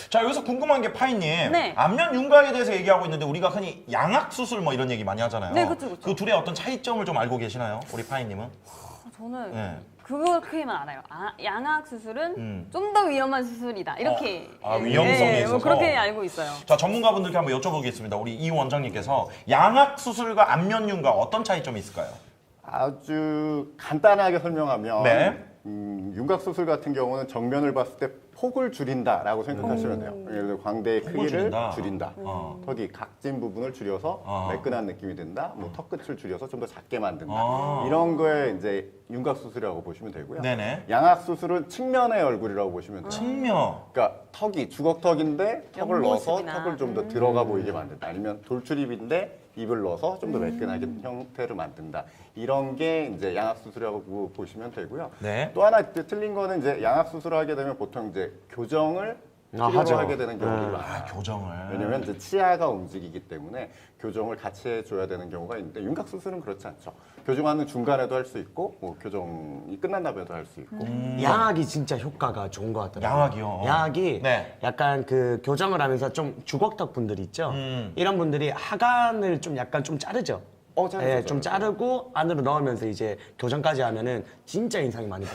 자, 여기서 궁금한 게 파이님. 네. 안면 윤곽에 대해서 얘기하고 있는데 우리가 흔히 양악 수술 뭐 이런 얘기 많이 하잖아요. 네, 그쵸, 그쵸. 그 둘의 어떤 차이점을 좀 알고 계시나요? 우리 파이님은? 저는 네. 그렇게만 알아요. 양악 수술은 음. 좀 더 위험한 수술이다. 이렇게. 위험성에 있어서. 그렇게 알고 있어요. 자, 전문가분들께 한번 여쭤보겠습니다. 우리 이 원장님께서 양악 수술과 안면 윤곽 어떤 차이점이 있을까요? 아주 간단하게 설명하면 네. 윤곽 수술 같은 경우는 정면을 봤을 때 폭을 줄인다라고 생각하시면 돼요. 예를 들어 광대의 폭을 크기를 줄인다. 줄인다. 턱이 각진 부분을 줄여서 매끈한 느낌이 든다. 뭐 턱 끝을 줄여서 좀 더 작게 만든다. 이런 거에 이제 윤곽 수술이라고 보시면 되고요. 네네. 양악 수술은 측면의 얼굴이라고 보시면 돼요. 측면. 그러니까 턱이 주걱턱인데 턱을 넣어서 옆모습이나. 턱을 좀 더 들어가 보이게 만든다. 아니면 돌출입인데 입을 넣어서 좀 더 매끈하게 형태를 만든다. 이런 게 이제 양악 수술이라고 보시면 되고요. 네. 또 하나 틀린 거는 이제 양악 수술을 하게 되면 보통 이제 교정을 필요로 하죠. 하게 되는 경우들이 많아요. 아, 교정을. 왜냐면 이제 치아가 움직이기 때문에 교정을 같이 해줘야 되는 경우가 있는데 윤곽 수술은 그렇지 않죠. 교정하는 중간에도 할 수 있고 뭐 교정이 끝난 다음에도 할 수 있고. 양악이 진짜 효과가 좋은 것 같더라고요. 양악이요? 양악이 네. 약간 그 교정을 하면서 좀 주걱턱 분들 있죠. 이런 분들이 하관을 좀 약간 좀 자르죠. 자르죠, 예, 좀 자르죠. 자르고 안으로 넣으면서 이제 교정까지 하면은 진짜 인상이 많이